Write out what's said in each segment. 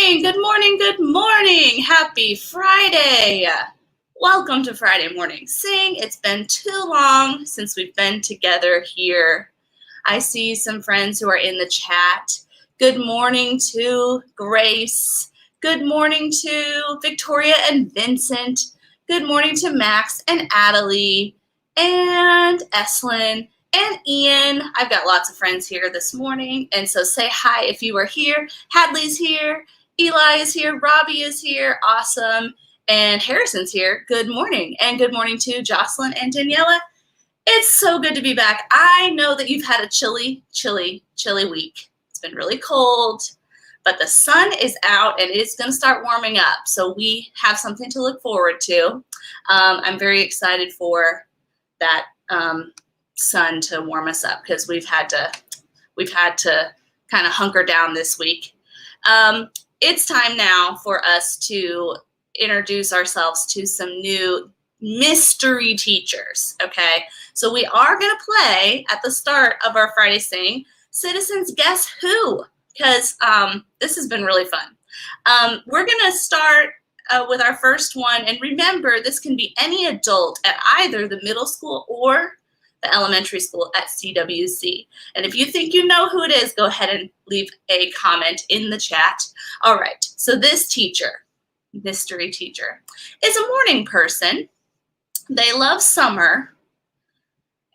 morning, good morning, good morning. Happy Friday. Welcome to Friday Morning Sing. It's been too long since we've been together here. I see some friends who are in the chat. Good morning to Grace. Good morning to Victoria and Vincent. Good morning to Max and Adelie and Eslyn and Ian. I've got lots of friends here this morning, and so say hi if you are here. Hadley's here, Eli is here, Robbie is here, awesome, and Harrison's here. Good morning, and good morning to Jocelyn and Daniela. It's so good to be back. I know that you've had a chilly week. It's been really cold, but the sun is out and it's going to start warming up, so we have something to look forward to. I'm very excited for that sun to warm us up because we've had to kind of hunker down this week. It's time now for us to introduce ourselves to some new mystery teachers. Okay, so we are going to play at the start of our Friday Sing Citizens Guess Who, because this has been really fun. We're going to start with our first one, and remember, this can be any adult at either the middle school or the elementary school at CWC. And if you think you know who it is, go ahead and leave a comment in the chat. All right, so this teacher, mystery teacher, is a morning person. They love summer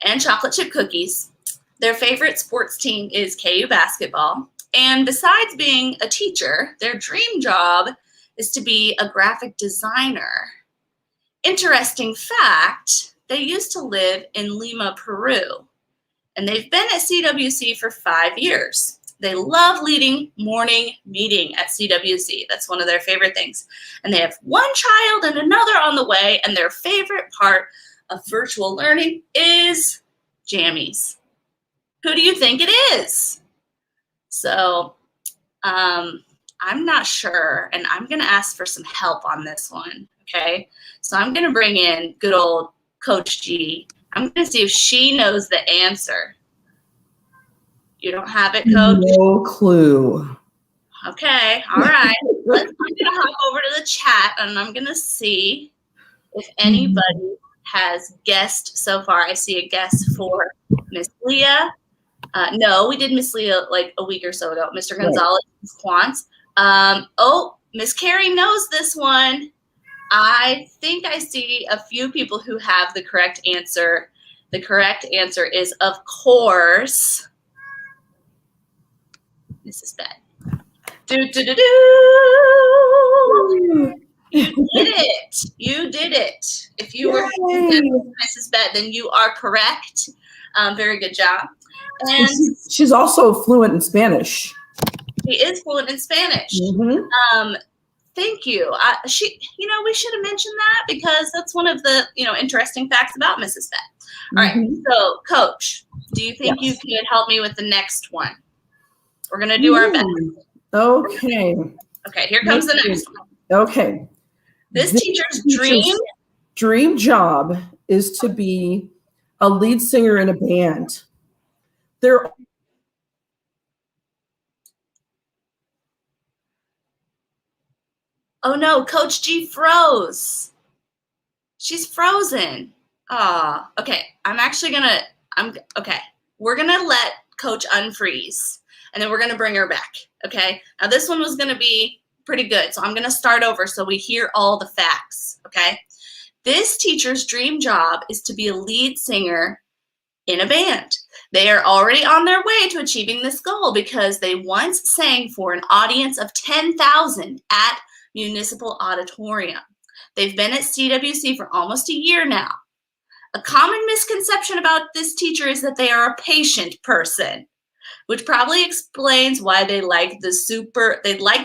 and chocolate chip cookies. Their favorite sports team is KU basketball. And besides being a teacher, their dream job is to be a graphic designer. Interesting fact, they used to live in Lima, Peru, and they've been at CWC for 5 years. They love leading morning meeting at CWC. That's one of their favorite things. And they have one child and another on the way, and their favorite part of virtual learning is jammies. Who do you think it is? So I'm not sure, and I'm going to ask for some help on this one, okay? So I'm going to bring in good old Coach G. I'm going to see if she knows the answer. You don't have it, Coach? No clue. Okay, all right. I'm going to hop over to the chat, and I'm going to see if anybody has guessed so far. I see a guess for Miss Leah. No, we did Miss Leah like a week or so ago. Mr. Gonzalez, Ms. Quantz. Oh, Miss Carrie knows this one. I think I see a few people who have the correct answer. The correct answer is, of course, Mrs. Bet. You did it. You did it. If you were Mrs. Bet, then you are correct. Very good job. And she's also fluent in Spanish. She is fluent in Spanish. Mm-hmm. Thank you. We should have mentioned that because that's one of the, interesting facts about Mrs. Bet. All right. So, Coach, do you think you could help me with the next one? We're going to do our best. Okay. Okay, here comes the next one. Okay. This teacher's dream job is to be a lead singer in a band. Oh no, Coach G froze. She's frozen. Okay. We're gonna let Coach unfreeze, and then we're gonna bring her back. Okay. Now this one was gonna be pretty good, so I'm gonna start over so we hear all the facts. Okay. This teacher's dream job is to be a lead singer in a band. They are already on their way to achieving this goal because they once sang for an audience of 10,000 at Municipal Auditorium. They've been at CWC for almost a year now. A common misconception about this teacher is that they are a patient person, which probably explains why they'd like to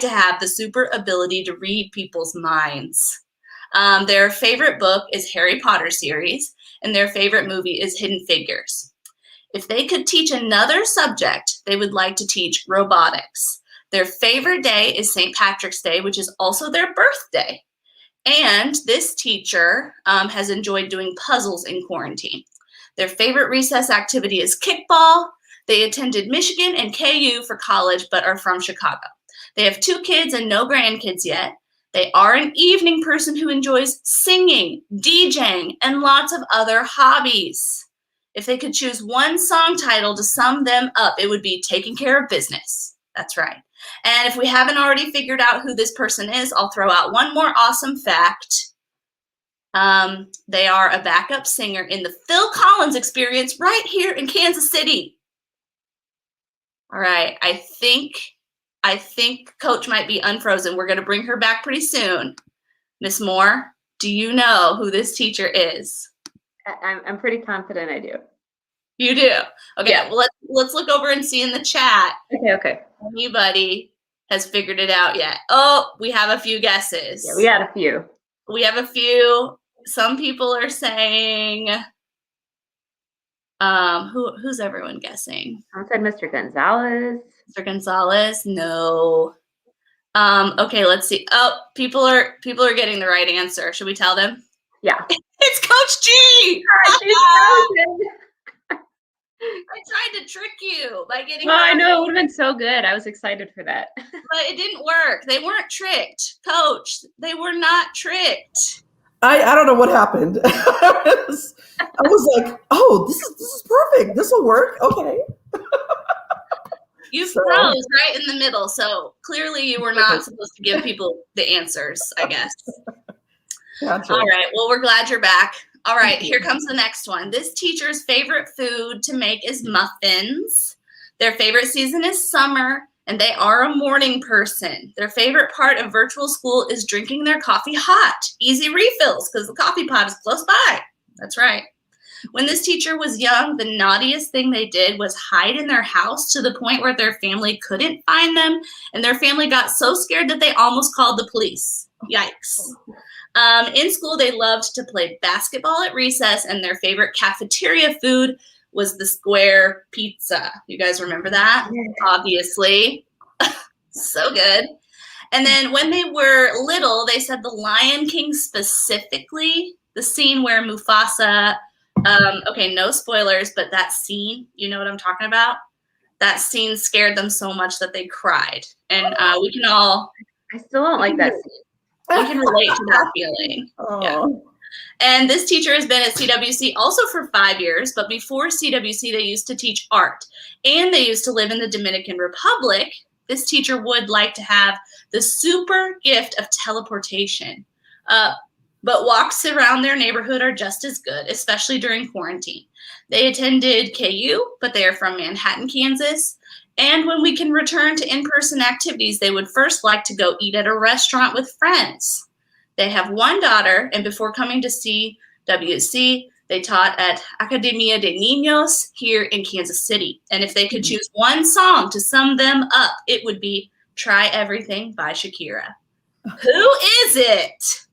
have the super ability to read people's minds. Their favorite book is Harry Potter series, and their favorite movie is Hidden Figures. If they could teach another subject, they would like to teach robotics. Their favorite day is St. Patrick's Day, which is also their birthday. And this teacher has enjoyed doing puzzles in quarantine. Their favorite recess activity is kickball. They attended Michigan and KU for college, but are from Chicago. They have 2 kids and no grandkids yet. They are an evening person who enjoys singing, DJing, and lots of other hobbies. If they could choose one song title to sum them up, it would be Taking Care of Business. That's right. And if we haven't already figured out who this person is, I'll throw out one more awesome fact. They are a backup singer in the Phil Collins Experience right here in Kansas City. All right, I think Coach might be unfrozen. We're going to bring her back pretty soon. Miss Moore, do you know who this teacher is? I'm pretty confident I do. You do? Okay, Yeah. well, let's look over and see in the chat. Okay. Anybody has figured it out yet? Oh, we have a few guesses. Yeah, we had a few. We have a few. Some people are saying, who's everyone guessing? Someone said Mr. Gonzalez. Mr. Gonzalez? No. Okay, let's see. Oh, people are getting the right answer. Should we tell them? Yeah. It's Coach G! I tried to trick you by getting. I know, it would have been so good. I was excited for that. But it didn't work. They weren't tricked, Coach. They were not tricked. I don't know what happened. I was like, oh, this is perfect. This will work. Okay. You froze right in the middle, so clearly you were not supposed to give people the answers, I guess. Gotcha. All right. Well, we're glad you're back. All right. Here comes the next one. This teacher's favorite food to make is muffins. Their favorite season is summer, and they are a morning person. Their favorite part of virtual school is drinking their coffee hot. Easy refills because the coffee pot is close by. That's right. When this teacher was young, the naughtiest thing they did was hide in their house to the point where their family couldn't find them, and their family got so scared that they almost called the police. Yikes. In school, they loved to play basketball at recess, and their favorite cafeteria food was the square pizza. You guys remember that? Yeah. Obviously. So good. And then when they were little, they said the Lion King specifically, the scene where Mufasa, okay, no spoilers, but that scene, you know what I'm talking about? That scene scared them so much that they cried. And we can all... I still don't like that scene. We can relate to that feeling. Oh. Yeah. And this teacher has been at CWC also for 5 years, but before CWC, they used to teach art. And they used to live in the Dominican Republic. This teacher would like to have the super gift of teleportation. But walks around their neighborhood are just as good, especially during quarantine. They attended KU, but they are from Manhattan, Kansas. And when we can return to in-person activities, they would first like to go eat at a restaurant with friends. They have 1 daughter, and before coming to CWC, they taught at Academia de Niños here in Kansas City. And if they could choose one song to sum them up, it would be Try Everything by Shakira. Who is it?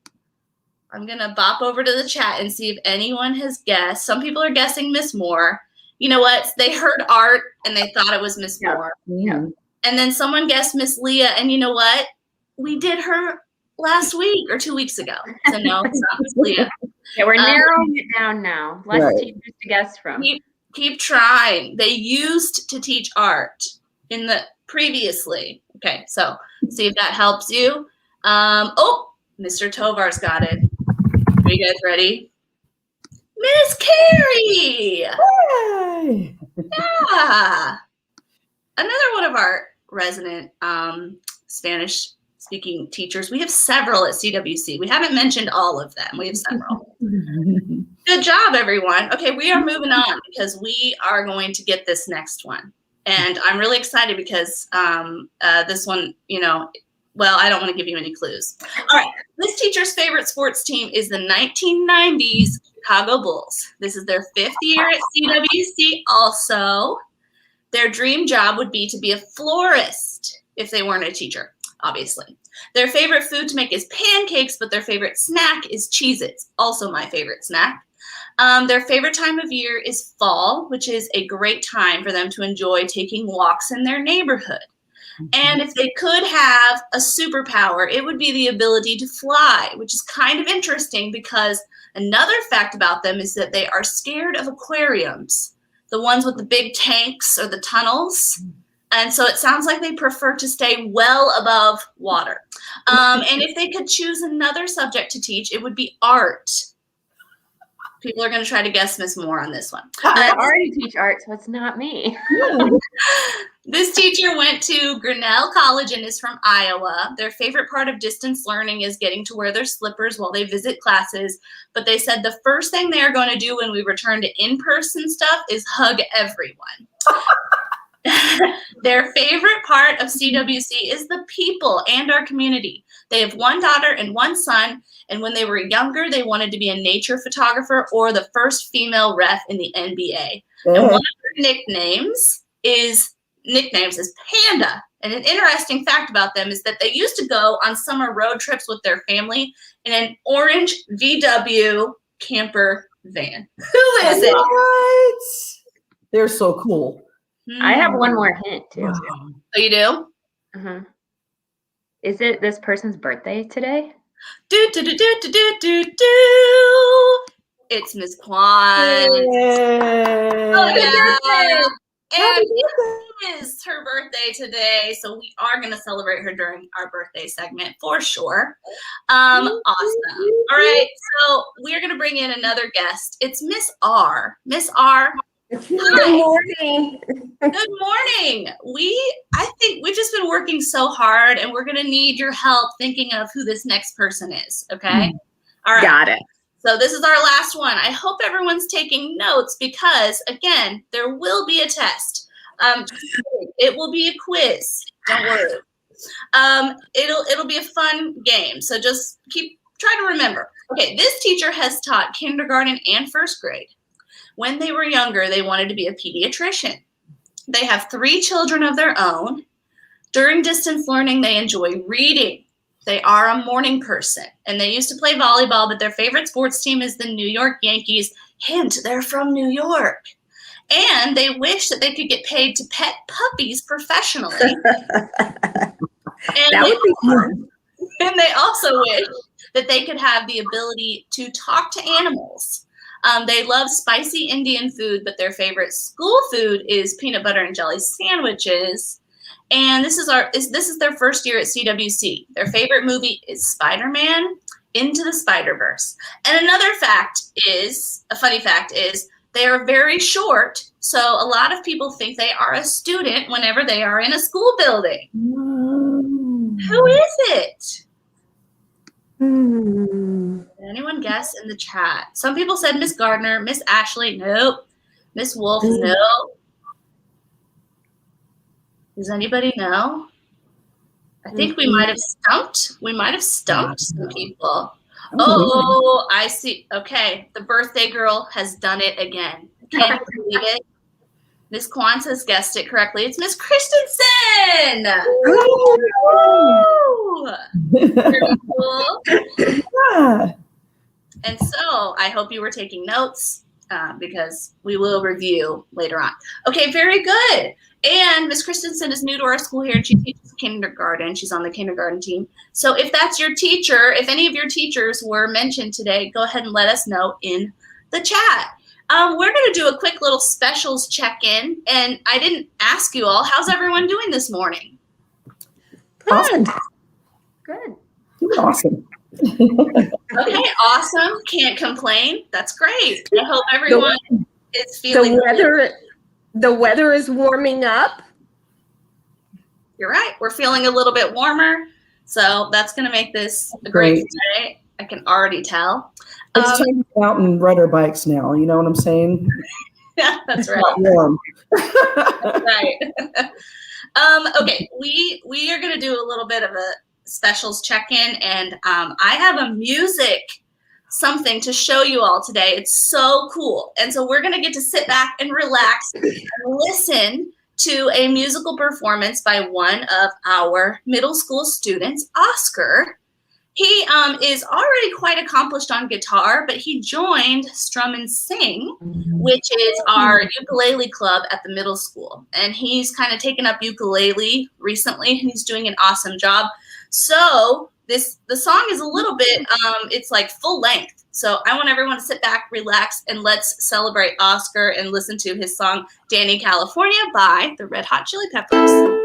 I'm going to bop over to the chat and see if anyone has guessed. Some people are guessing Miss Moore. You know what? They heard art and they thought it was Miss Moore. Yeah. And then someone guessed Miss Leah. And you know what? We did her last week or 2 weeks ago. So no, it's not Miss Leah. Yeah, we're narrowing it down now. Less teachers to guess from. Keep trying. They used to teach art in the previously. Okay, so see if that helps you. Oh, Mr. Tovar's got it. Are you guys ready? Miss Carrie! Hey. Yeah. Another one of our resident Spanish-speaking teachers. We have several at CWC. We haven't mentioned all of them. We have several. Good job, everyone. Okay, we are moving on because we are going to get this next one. And I'm really excited because this one, you know, well, I don't want to give you any clues. All right, this teacher's favorite sports team is the 1990s Chicago Bulls. This is their 5th year at CWC also. Their dream job would be to be a florist if they weren't a teacher, obviously. Their favorite food to make is pancakes, but their favorite snack is Cheez-Its, also my favorite snack. Their favorite time of year is fall, which is a great time for them to enjoy taking walks in their neighborhood. And if they could have a superpower, it would be the ability to fly, which is kind of interesting because another fact about them is that they are scared of aquariums, the ones with the big tanks or the tunnels. And so it sounds like they prefer to stay well above water. And if they could choose another subject to teach, it would be art. People are going to try to guess Miss Moore on this one. I already teach art, so it's not me. This teacher went to Grinnell College and is from Iowa. Their favorite part of distance learning is getting to wear their slippers while they visit classes. But they said the first thing they are going to do when we return to in-person stuff is hug everyone. Their favorite part of CWC is the people and our community. They have one daughter and one son, and when they were younger, they wanted to be a nature photographer or the first female ref in the NBA. And one of their nicknames is Panda. And an interesting fact about them is that they used to go on summer road trips with their family in an orange VW camper van. Who is it? What? They're so cool. I have one more hint too. Wow. Oh, you do? Uh-huh. Is it this person's birthday today? Do. It's Miss Kwan. Yay. Oh, yeah. Happy And it is her birthday today, so we are going to celebrate her during our birthday segment for sure. Awesome. All right, so we're going to bring in another guest. It's Miss R. Miss R. Good morning. Good morning. I think we've just been working so hard, and we're going to need your help thinking of who this next person is, okay? All right. Got it. So this is our last one. I hope everyone's taking notes because, again, there will be a test. It will be a quiz. Don't worry. It'll be a fun game. So just try to remember. Okay, this teacher has taught kindergarten and first grade. When they were younger, they wanted to be a pediatrician. They have 3 children of their own. During distance learning, they enjoy reading. They are a morning person, and they used to play volleyball, but their favorite sports team is the New York Yankees. Hint, they're from New York. And they wish that they could get paid to pet puppies professionally. That would be fun. And they also wish that they could have the ability to talk to animals. They love spicy Indian food, but their favorite school food is peanut butter and jelly sandwiches. And this is their first year at CWC. Their favorite movie is Spider-Man Into the Spider-Verse. And another funny fact is, they are very short, so a lot of people think they are a student whenever they are in a school building. Who is it? Did anyone guess in the chat? Some people said Miss Gardner, Miss Ashley, nope. Miss Wolf, no. Does anybody know? I think we might have stumped. We might have stumped some people. Oh, I see. Okay, the birthday girl has done it again. Can't you believe it? Miss Quantz has guessed it correctly. It's Miss Christensen. Very cool. Yeah. And so I hope you were taking notes because we will review later on. Okay, very good. And Miss Christensen is new to our school here, and she teaches kindergarten. She's on the kindergarten team. So if that's your teacher, if any of your teachers were mentioned today, go ahead and let us know in the chat. We're going to do a quick little specials check-in, and I didn't ask you all, how's everyone doing this morning? Awesome. Good. Awesome. Okay, awesome. Can't complain. That's great. I hope everyone is feeling The weather is warming up. You're right. We're feeling a little bit warmer, so that's going to make this a great day. I can already tell. It's time to go out and ride our bikes now. You know what I'm saying? Yeah, that's right. Not warm. That's right. Okay, we are going to do a little bit of a specials check-in, and I have a music something to show you all today. It's so cool. And so we're going to get to sit back and relax and listen to a musical performance by one of our middle school students, Oscar. He is already quite accomplished on guitar, but he joined Strum and Sing, which is our ukulele club at the middle school. And he's kind of taken up ukulele recently, and he's doing an awesome job. So the song is a little bit, it's like full length. So I want everyone to sit back, relax, and let's celebrate Oscar and listen to his song Danny California by the Red Hot Chili Peppers.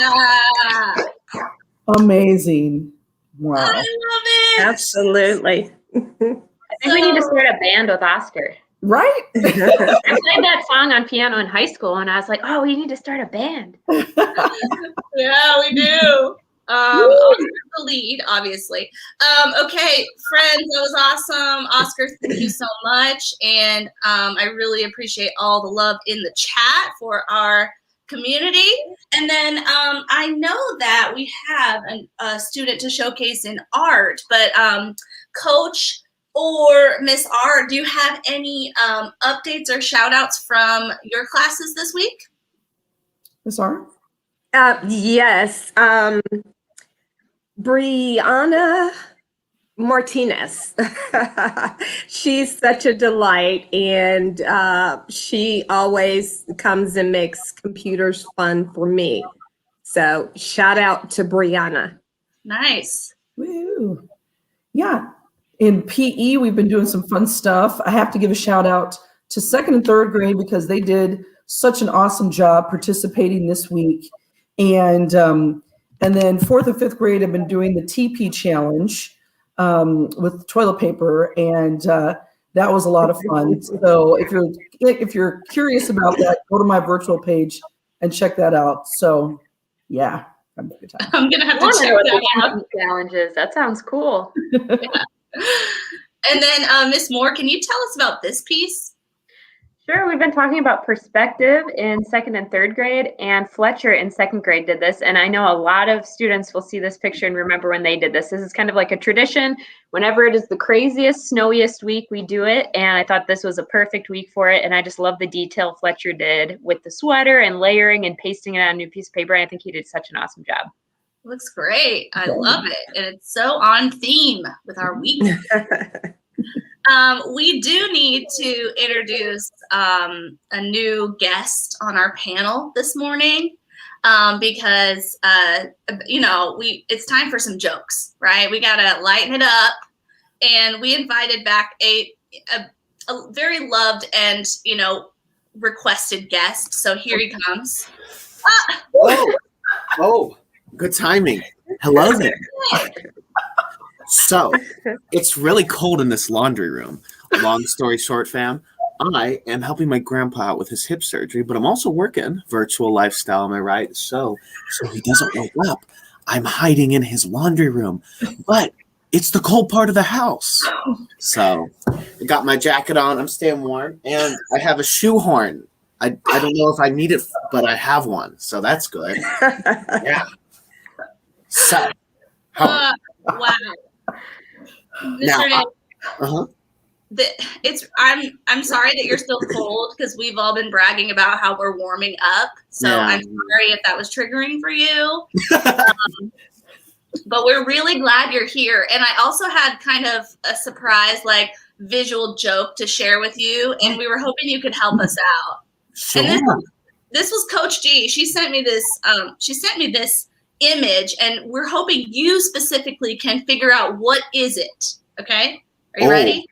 Yeah. Amazing. Wow. I love it. Absolutely. I think we need to start a band with Oscar. Right? I played that song on piano in high school, and I was like, "Oh, we need to start a band." Yeah, we do. Oscar's the lead, obviously. Okay, friends, that was awesome. Oscar, thank you so much. And I really appreciate all the love in the chat for our community. And then I know that we have a student to showcase in art, but Coach or Miss R, do you have any updates or shout outs from your classes this week? Miss R? Yes. Brianna Martinez. She's such a delight, and she always comes and makes computers fun for me. So shout out to Brianna. Nice. Woo. Yeah. In PE, we've been doing some fun stuff. I have to give a shout out to 2nd and 3rd grade because they did such an awesome job participating this week. And then 4th and 5th grade have been doing the TP challenge with toilet paper, and that was a lot of fun. So if you're curious about that, go to my virtual page and check that out. So yeah, I'm gonna have to check that out. Challenges. That sounds cool. Yeah. And then Miss Moore, can you tell us about this piece? Sure. We've been talking about perspective in 2nd and 3rd grade, and Fletcher in 2nd grade did this. And I know a lot of students will see this picture and remember when they did this. This is kind of like a tradition. Whenever it is the craziest, snowiest week, we do it. And I thought this was a perfect week for it. And I just love the detail Fletcher did with the sweater and layering and pasting it on a new piece of paper. And I think he did such an awesome job. Looks great. I love it. And it's so on theme with our week. We do need to introduce a new guest on our panel this morning because, it's time for some jokes, right? We got to lighten it up. And we invited back a very loved and, requested guest. So here he comes. Oh, good timing. Hello there. So, it's really cold in this laundry room. Long story short, fam, I am helping my grandpa out with his hip surgery, but I'm also working virtual lifestyle, am I right? So he doesn't wake up. I'm hiding in his laundry room, but it's the cold part of the house. So, I got my jacket on, I'm staying warm, and I have a shoehorn. I don't know if I need it, but I have one, so that's good. Yeah. So, Wow. Mr. Nick, I'm sorry that you're still cold because we've all been bragging about how we're warming up. So Yeah. I'm sorry if that was triggering for you. But we're really glad you're here. And I also had kind of a surprise, visual joke to share with you. And we were hoping you could help us out. Sure. And this was Coach G. She sent me this. Image, and we're hoping you specifically can figure out what is it. Okay, are you ready?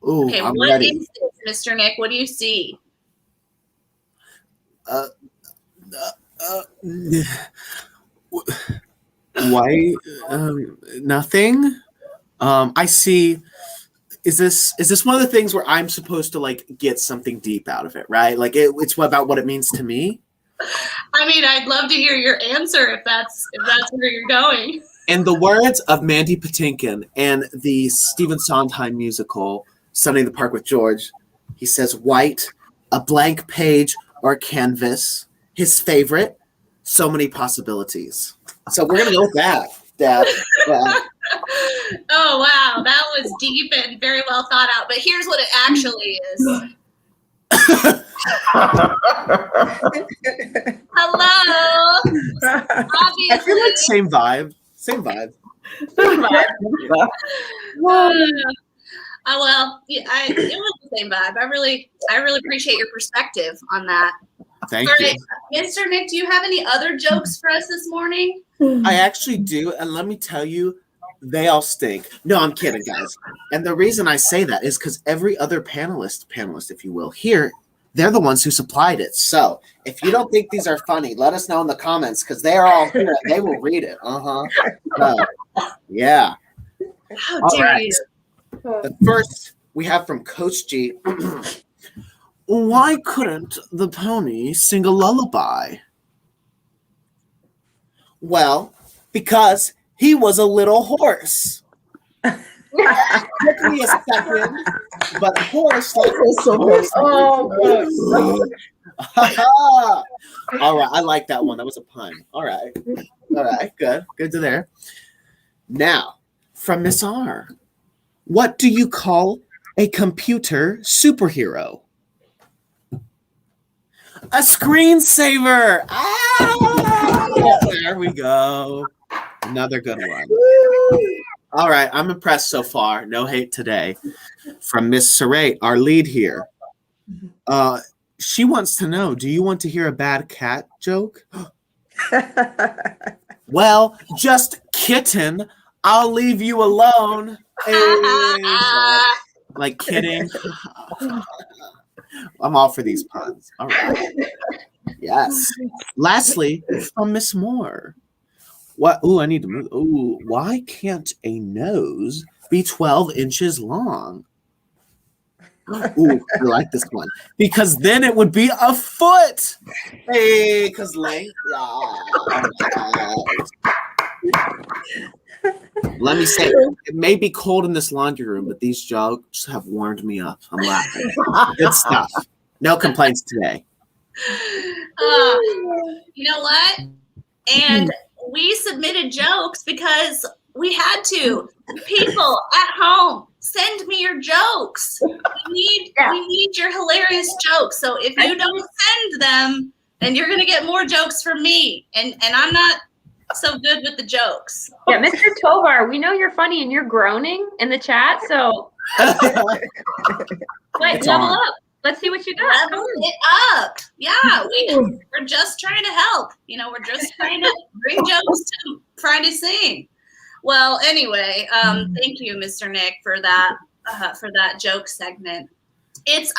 Ooh, Okay, I'm what ready. is this, Mr. Nick? What do you see? Why? Nothing. I see. Is this one of the things where I'm supposed to get something deep out of it, right? It's about what it means to me. I mean, I'd love to hear your answer if that's where you're going. In the words of Mandy Patinkin and the Stephen Sondheim musical Sunday in the Park with George, he says, white, a blank page or canvas, his favorite, so many possibilities. So we're going to go with that, Dad. Yeah. Oh, wow. That was deep and very well thought out. But here's what it actually is. Hello. I feel like same vibe. Well, yeah, it was the same vibe. I really appreciate your perspective on that. Thank All you. right, Mr. Nick, do you have any other jokes for us this morning? I actually do, and let me tell you, they all stink. No, I'm kidding, guys. And the reason I say that is because every other panelist, if you will, here, they're the ones who supplied it. So if you don't think these are funny, let us know in the comments because they are all here. They will read it. Yeah. How All dare right. you? The first we have from Coach G. Why couldn't the pony sing a lullaby? Well, Because he was a little horse. Took me a second, but horse like So horse. oh, All right, I like that one. That was a pun. All right, good to there. Now, from Miss R, what do you call a computer superhero? A screensaver. There we go. Another good one. All right, I'm impressed so far. No hate today. From Miss Saray, our lead here. She wants to know, do you want to hear a bad cat joke? Well, just kitten. I'll leave you alone. Like kidding. I'm all for these puns. All right. Yes. Lastly, from Miss Moore. What? Ooh, I need to move. Ooh, why can't a nose be 12 inches long? Ooh, I like this one. Because then it would be a foot. Hey, because length. Let me say, it may be cold in this laundry room, but these jokes have warmed me up. I'm laughing. Good stuff. No complaints today. You know what? And we submitted jokes because we had to. People at home, send me your jokes. We need your hilarious jokes. So if you don't send them, then you're gonna get more jokes from me. And I'm not so good with the jokes. Yeah, Mr. Tovar, we know you're funny and you're groaning in the chat. So wait, level up. Let's see what you got. Level it up. Yeah, we're just trying to help. You know, we're just trying to bring jokes to Friday Sing. Well, anyway, thank you, Mr. Nick, for that joke segment. It's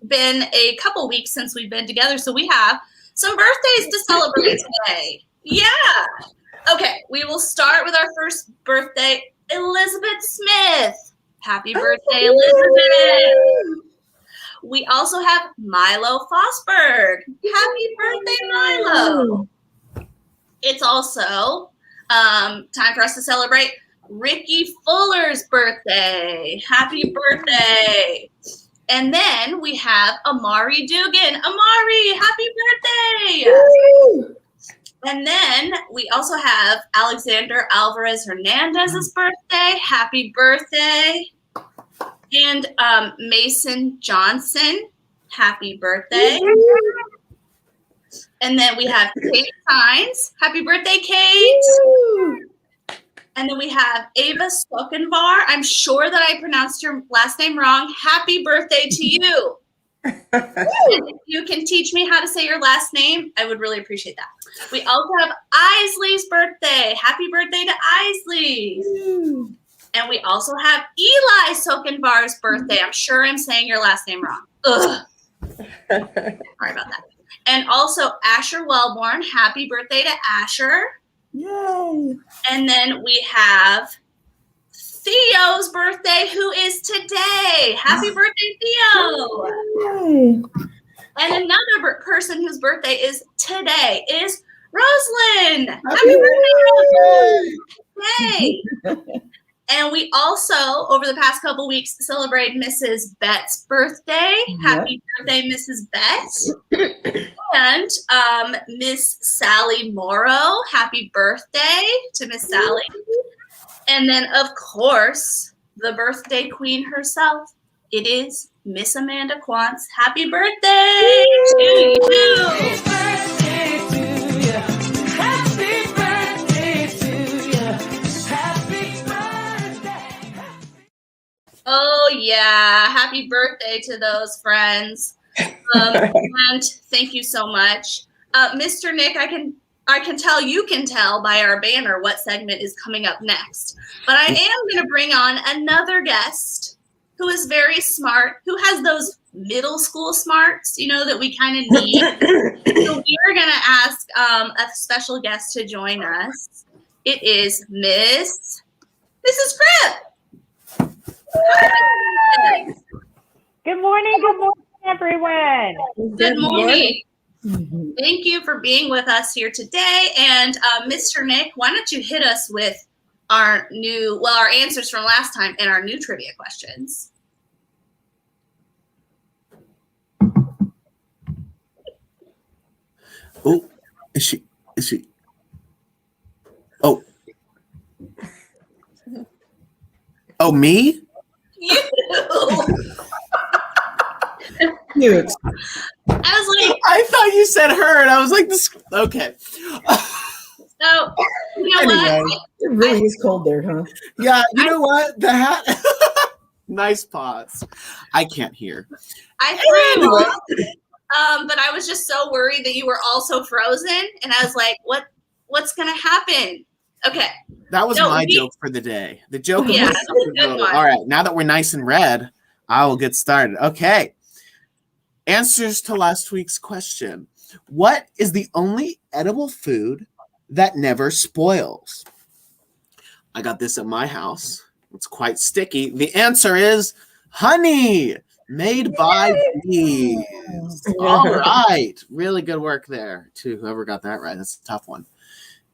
been a couple weeks since we've been together, so we have some birthdays to celebrate today. Yeah. Okay, we will start with our first birthday, Elizabeth Smith. Happy birthday, Elizabeth. We also have Milo Fosberg. Happy birthday, Milo. It's also time for us to celebrate Ricky Fuller's birthday. Happy birthday. And then we have Amari Dugan. Amari, happy birthday. And then we also have Alexander Alvarez Hernandez's birthday. Happy birthday. And Mason Johnson, happy birthday. And then we have Kate Hines. Happy birthday, Kate. And then we have Ava Stokenvar. I'm sure that I pronounced your last name wrong. Happy birthday to you. If you can teach me how to say your last name, I would really appreciate that. We also have Isley's birthday. Happy birthday to Isley. And we also have Eli Stokenvar's birthday. I'm sure I'm saying your last name wrong. Ugh. Sorry about that. And also Asher Wellborn. Happy birthday to Asher. yay! And then we have Theo's birthday, who is today. Happy birthday, Theo. Yay! And another person whose birthday is today is Rosalind. Happy birthday, Rosalind. Yay. And we also, over the past couple weeks, celebrate Mrs. Bett's birthday. Happy birthday, Mrs. Bet. And Miss Sally Morrow. Happy birthday to Miss Sally. And then, of course, the birthday queen herself. It is Miss Amanda Quantz. Happy birthday to you. Happy birthday to you. Happy birthday to you. Happy birthday. Oh, yeah. Happy birthday to those friends. And thank you so much. Mr. Nick, I can tell you can tell by our banner what segment is coming up next. But I am going to bring on another guest who is very smart, who has those middle school smarts, you know, that we kind of need. So we are going to ask a special guest to join us. It is Mrs. Fripp. Good morning, everyone. Good morning. Thank you for being with us here today. And Mr. Nick, why don't you hit us with our answers from last time and our new trivia questions. Oh, is she? Oh. Oh, me? You. Cute. I was like, I thought you said her, and I was like, this. Okay. so, you know Anyway. what? It really is cold there, huh? Yeah, you know what? The hat. Nice pause. I can't hear. I threw you off, but I was just so worried that you were also frozen, and I was like, what's gonna happen? Okay. That was No, my we- joke for the day. The joke Yeah, was that was a good one. all right. Now that we're nice and red, I will get started. Okay. Answers to last week's question. What is the only edible food that never spoils? I got this at my house. It's quite sticky. The answer is honey, made by bees. All right. Really good work there, to whoever got that right. That's a tough one.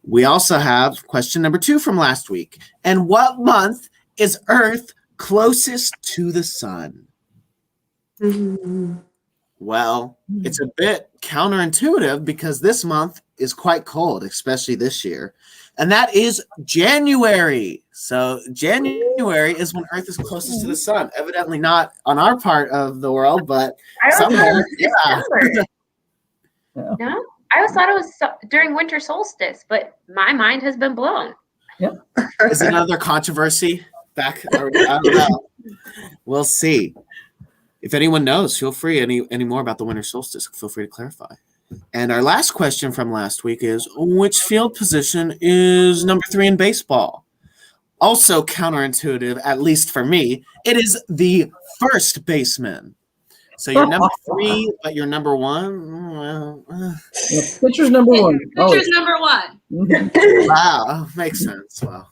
We also have question number 2 from last week. And what month is Earth closest to the sun? Well, it's a bit counterintuitive because this month is quite cold, especially this year. And that is January. So January is when Earth is closest to the sun. Evidently not on our part of the world, but I always thought it somewhere. was Yeah. December. Yeah. No, I always thought it was during winter solstice, but my mind has been blown. Is it another controversy back? I don't know. We'll see. If anyone knows, feel free. Any more about the winter solstice, feel free to clarify. And our last question from last week is, which field position is number 3 in baseball? Also counterintuitive, at least for me, it is the first baseman. So you're number 3, but you're number 1? Well, Yeah, pitcher's number 1. Picture's number 1. Mhm. wow, makes sense. Wow.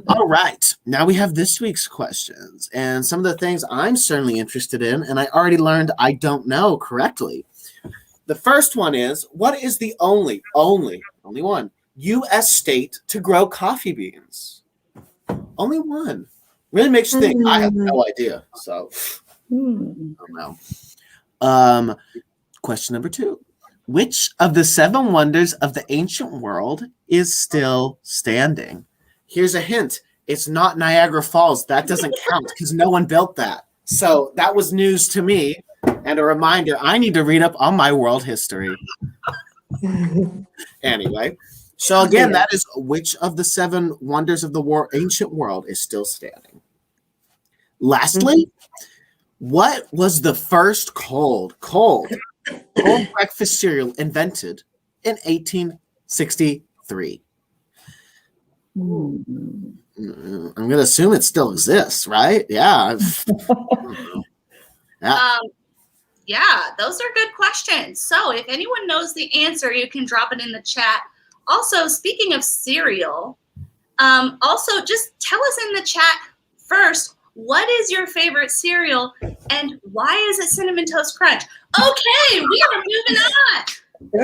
All right. Now we have this week's questions and some of the things I'm certainly interested in, and I already learned I don't know correctly. The first one is, what is the only one U.S. state to grow coffee beans? Only one. Really makes you think. I have no idea. So, Hmm. I don't know. Question number 2. Which of the 7 wonders of the ancient world is still standing? Here's a hint. It's not Niagara Falls. That doesn't count because no one built that. So that was news to me. And a reminder, I need to read up on my world history. Anyway, so again, that is which of the 7 wonders of the ancient world is still standing. Lastly, what was the first cold breakfast cereal invented in 1863? Hmm. I'm going to assume it still exists, right? Yeah. Yeah, those are good questions. So if anyone knows the answer, you can drop it in the chat. Also, speaking of cereal, also just tell us in the chat first, what is your favorite cereal and why is it Cinnamon Toast Crunch? Okay, we are moving on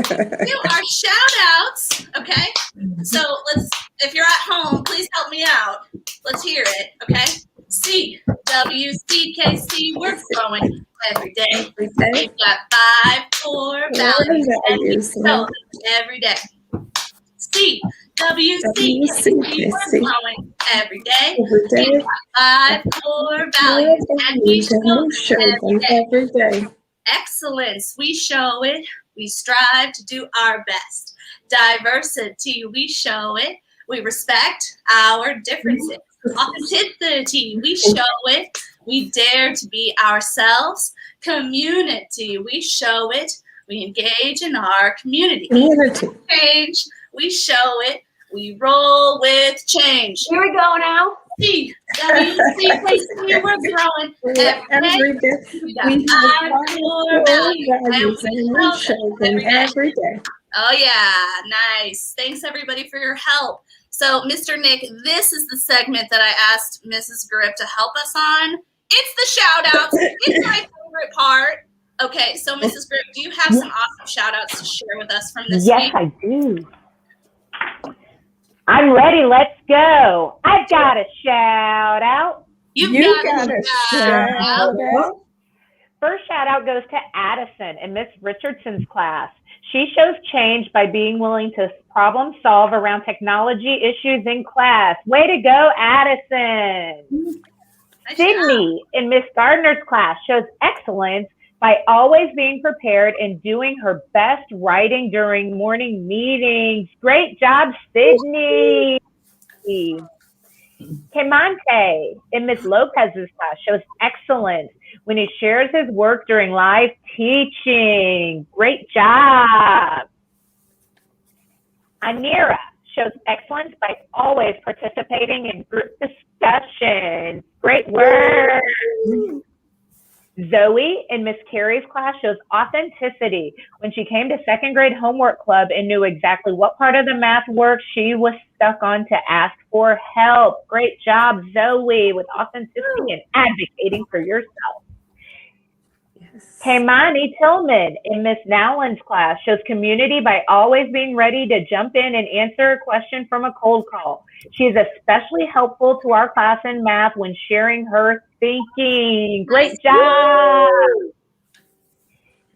to our shout outs. Okay, so if you're at home, please help me out. Let's hear it. Okay, CWCKC, we're growing every day. We've got 5 core values and we show them every day. CWCKC, we're growing every day. We've got 5 core values and we show them every day. Excellence, we show it. We strive to do our best. Diversity, we show it. We respect our differences. Authenticity, we show it. We dare to be ourselves. Community, we show it. We engage in our community. Change, we show it. We roll with change. Here we go now. CWCKC, we're growing every day. We got 5 core values and we show them every day. Oh yeah, nice. Thanks everybody for your help. So, Mr. Nick, this is the segment that I asked Mrs. Grip to help us on. It's the shout outs. It's my favorite part Okay, so Mrs. Grip, do you have some awesome shout outs to share with us from this Yes, week? I do. I'm ready. Let's go. I've got a shout out. You've You got got a a shout shout out. out. First shout out goes to Addison in Miss Richardson's class. She shows change by being willing to problem solve around technology issues in class. Way to go, Addison. Nice job. Sydney in Miss Gardner's class shows excellence by always being prepared and doing her best writing during morning meetings. Great job, Sydney. Kemonte in Miss Lopez's class shows excellence when he shares his work during live teaching. Great job. Anira shows excellence by always participating in group discussions. Great work. Zoe in Miss Carey's class shows authenticity when she came to second grade homework club and knew exactly what part of the math work she was stuck on to ask for help. Great job, Zoe, with authenticity and advocating for yourself. Taimani Tillman in Miss Nowlin's class shows community by always being ready to jump in and answer a question from a cold call. She is especially helpful to our class in math when sharing her thinking. Great job.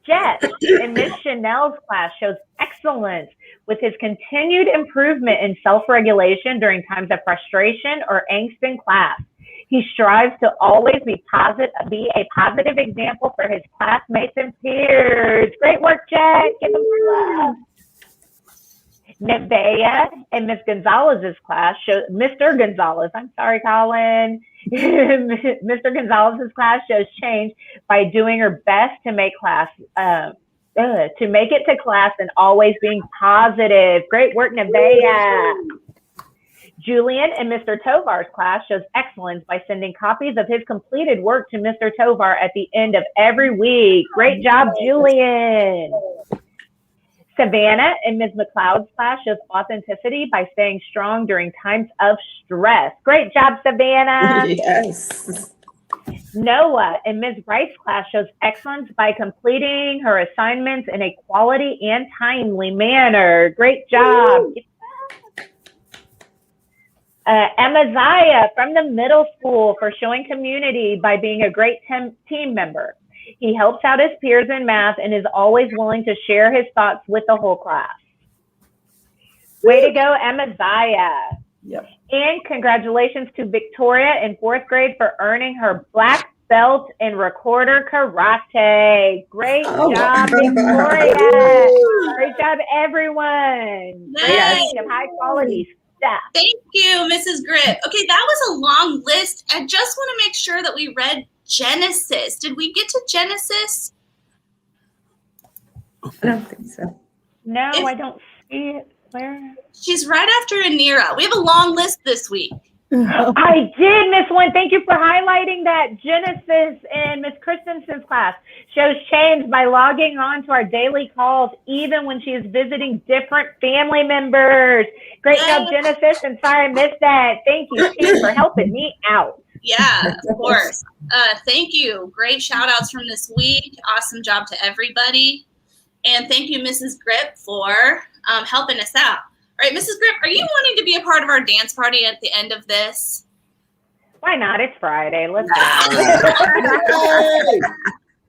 Jess in Miss Chanel's class shows excellence with his continued improvement in self-regulation during times of frustration or angst in class. He strives to always be a positive example for his classmates and peers. Great work, Jack. Give him some love. Nevaeh in Miss Gonzalez's class shows Mr. Gonzalez. I'm sorry, Colin. Mr. Gonzalez's class shows change by doing her best to make it to class and always being positive. Great work, Nevaeh. Julian in Mr. Tovar's class shows excellence by sending copies of his completed work to Mr. Tovar at the end of every week. Great job, Julian. Savannah in Ms. McLeod's class shows authenticity by staying strong during times of stress. Great job, Savannah. Yes. Noah in Ms. Wright's class shows excellence by completing her assignments in a quality and timely manner. Great job. Emma Zaya from the middle school for showing community by being a great team member. He helps out his peers in math and is always willing to share his thoughts with the whole class. Way to go, Emma Zaya. Yep. And congratulations to Victoria in 4th grade for earning her black belt in recorder karate. Great job, Victoria. Great job, everyone. Yay. Great high quality stuff. Thank you, Mrs. Grip. Okay, that was a long list. I just want to make sure that we read Genesis. Did we get to Genesis? I don't think so. No, I don't see it. Where? She's right after Anira. We have a long list this week. I did miss one. Thank you for highlighting that. Genesis in Miss Christensen's class shows change by logging on to our daily calls, even when she is visiting different family members. Great job, Genesis. And sorry I missed that. Thank you, team, for helping me out. Yeah, of course. Thank you. Great shout outs from this week. Awesome job to everybody. And thank you, Mrs. Grip, for helping us out. All right, Mrs. Grip, are you wanting to be a part of our dance party at the end of this? Why not? It's Friday. Let's go.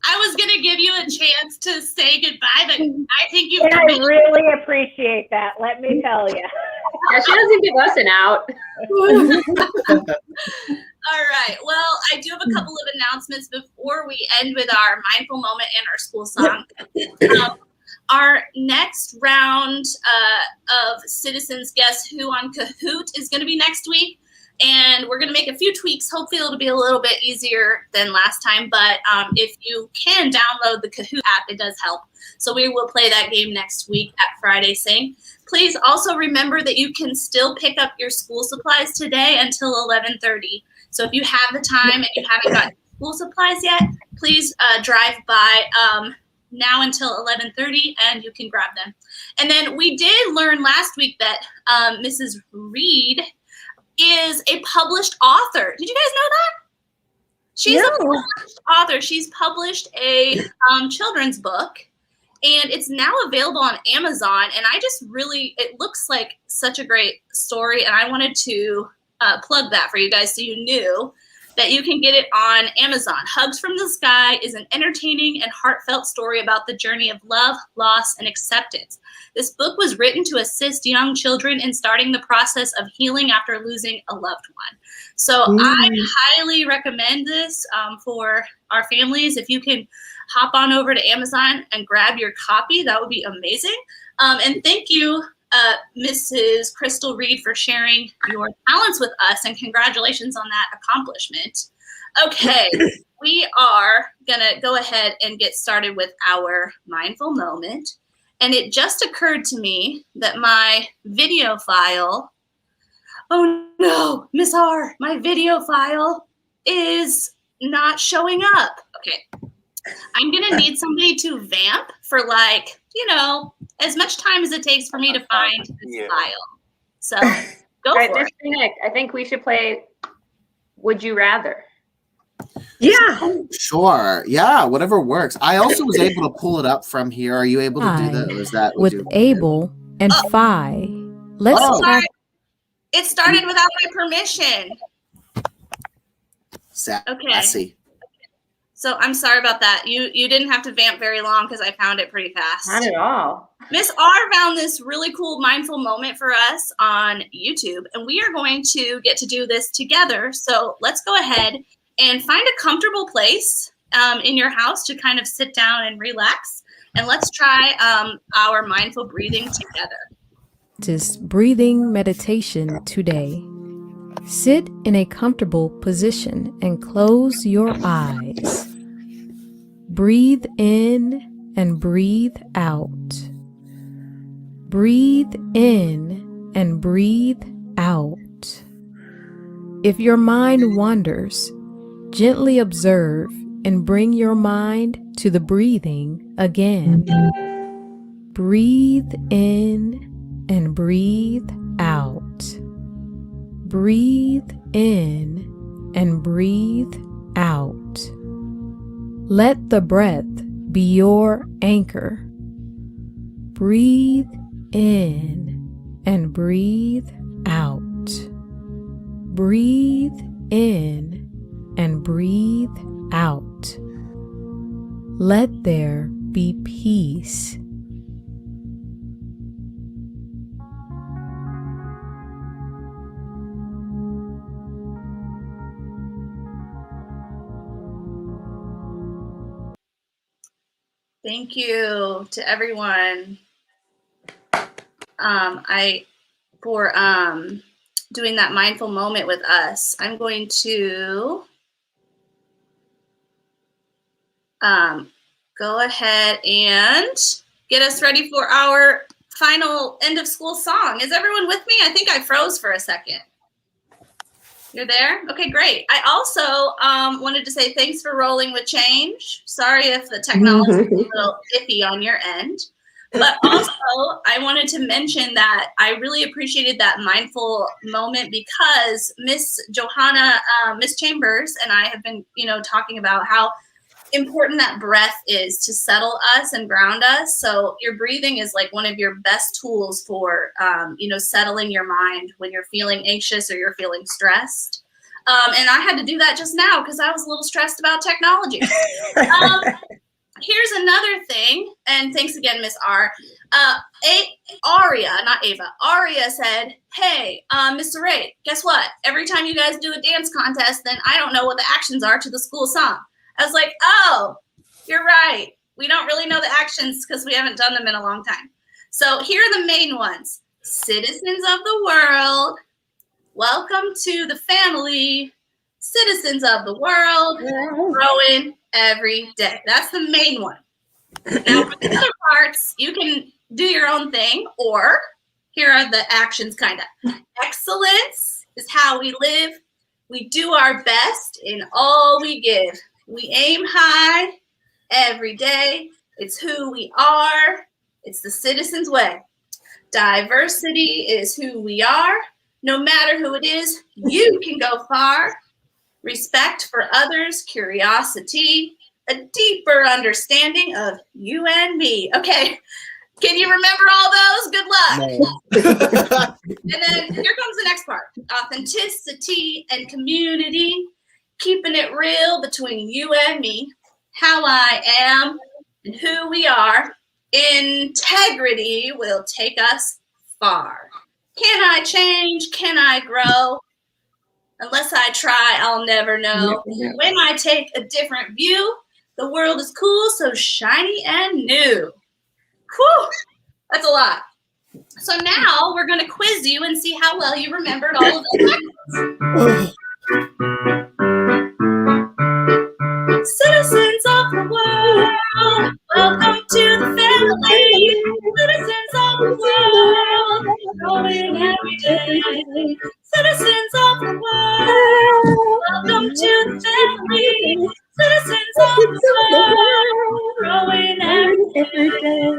I was going to give you a chance to say goodbye, but I think you've And I committed. really appreciate that. Let me tell you. Yeah, she doesn't give us an out. All right. Well, I do have a couple of announcements before we end with our mindful moment and our school song. Our next round of Citizens Guess Who on Kahoot is going to be next week. And we're going to make a few tweaks. Hopefully it'll be a little bit easier than last time. But if you can download the Kahoot app, it does help. So we will play that game next week at Friday Sing. Please also remember that you can still pick up your school supplies today until 11:30. So if you have the time and you haven't gotten school supplies yet, please drive by now until 11:30 and you can grab them. And then we did learn last week that Mrs. Reed is a published author. Did you guys know that? She's a No. published author. She's published a children's book, and it's now available on Amazon. And I just really, it looks like such a great story, and I wanted to plug that for you guys so you knew that you can get it on Amazon. Hugs from the Sky is an entertaining and heartfelt story about the journey of love, loss, and acceptance. This book was written to assist young children in starting the process of healing after losing a loved one. So I highly recommend this for our families. If you can hop on over to Amazon and grab your copy, that would be amazing. And thank you, Mrs. Crystal Reed, for sharing your talents with us, and congratulations on that accomplishment. Okay, we are gonna go ahead and get started with our mindful moment. And it just occurred to me that my video file, oh no, Miss R, my video file is not showing up. Okay, I'm gonna need somebody to vamp for, like, you know, as much time as it takes for me to find this file. So go All right, for Miss it. Phoenix, I think we should play Would You Rather. Yeah. Sure. Yeah, whatever works. I also was able to pull it up from here. Are you able to do Hi. that? Or is that what with you- Abel and Phi. Let's Oh. talk. It started without my permission. Okay. Sassy. So I'm sorry about that. You didn't have to vamp very long because I found it pretty fast. Not at all. Miss R found this really cool mindful moment for us on YouTube, and we are going to get to do this together. So let's go ahead and find a comfortable place in your house to kind of sit down and relax. And let's try our mindful breathing together. Practice breathing meditation today. Sit in a comfortable position and close your eyes. Breathe in and breathe out. Breathe in and breathe out. If your mind wanders, gently observe and bring your mind to the breathing again. Breathe in and breathe out. Breathe in and breathe out. Let the breath be your anchor. Breathe in and breathe out. Breathe in and breathe out. Let there be peace. Thank you to everyone for doing that mindful moment with us. I'm going to go ahead and get us ready for our final end of school song. Is everyone with me? I think I froze for a second. You're there? Okay, great. I also wanted to say thanks for rolling with change. Sorry if the technology is a little iffy on your end. But also, I wanted to mention that I really appreciated that mindful moment because Miss Johanna, Miss Chambers, and I have been, talking about how important that breath is to settle us and ground us. So your breathing is like one of your best tools for, settling your mind when you're feeling anxious or you're feeling stressed. And I had to do that just now because I was a little stressed about technology. Here's another thing, and thanks again, Miss R. Aria, not Ava, Aria said, hey, Mr. Ray, guess what? Every time you guys do a dance contest, then I don't know what the actions are to the school song. I was like, oh, you're right. We don't really know the actions because we haven't done them in a long time. So here are the main ones. Citizens of the world, welcome to the family. Citizens of the world, growing every day. That's the main one. Now, for the other parts, you can do your own thing, or here are the actions, kind of. Excellence is how we live. We do our best in all we give. We aim high every day. It's who we are. It's the citizen's way. Diversity is who we are. No matter who it is, you can go far. respect for others, curiosity, a deeper understanding of you and me. Okay, can you remember all those? Good luck. And then here comes the next part. Authenticity and community, keeping it real between you and me, how I am and who we are. Integrity will take us far. Can I change? Can I grow? Unless I try, I'll never know. When I take a different view, the world is cool, so shiny and new. Whew, that's a lot. So now we're going to quiz you and see how well you remembered all of those facts. Citizens of the world, welcome to the family. Citizens of the world, growing every day. Citizens of the world, welcome to the family. Citizens of the world, growing every day.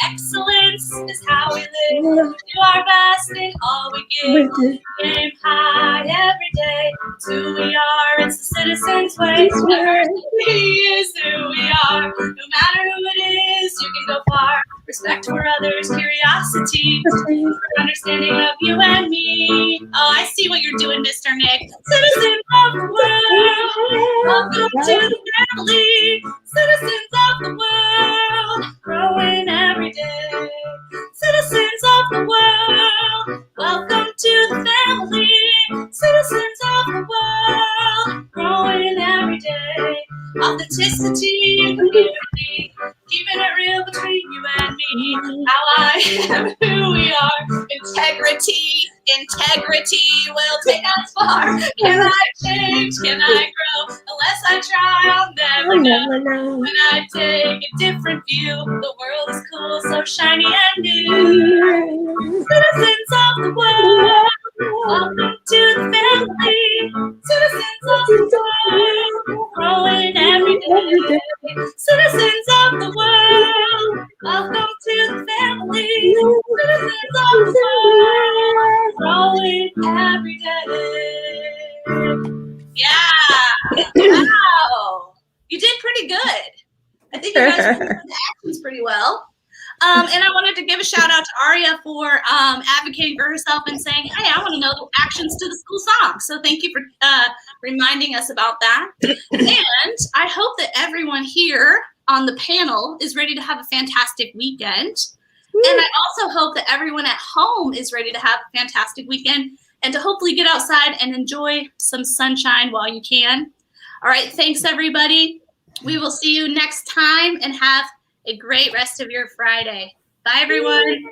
Excellence is how we live. Do our best in all we give. Aim high every day. It's who we are. It's the citizens' way. Diversity is who we are. No matter who it is, you can go far. Respect for others, curiosity, for understanding of you and me. Oh, I see what you're doing, Mr. Nick. Citizens of the world, welcome to the family. Citizens of the world, growing every day. Citizens of the world, welcome to the family. Citizens of the world, growing every day. Authenticity and community, keeping it real between you and me. How I am, who we are. Integrity will take us far. Can I change? Can I grow? Unless I try, I'll never know. When I take a different view, the world is cool, so shiny and new. Citizens of the world, welcome to the family. Citizens of the world, growing every day. Citizens of the world, welcome to the family. Citizens of the world, growing every day. Yeah. Wow. You did pretty good. I think you guys did the actions pretty well. And I wanted to give a shout out to Aria for advocating for herself and saying, hey, I want to know the actions to the school song. So thank you for reminding us about that. And I hope that everyone here on the panel is ready to have a fantastic weekend. And I also hope that everyone at home is ready to have a fantastic weekend and to hopefully get outside and enjoy some sunshine while you can. All right, thanks everybody. We will see you next time and have a great rest of your Friday. Bye everyone.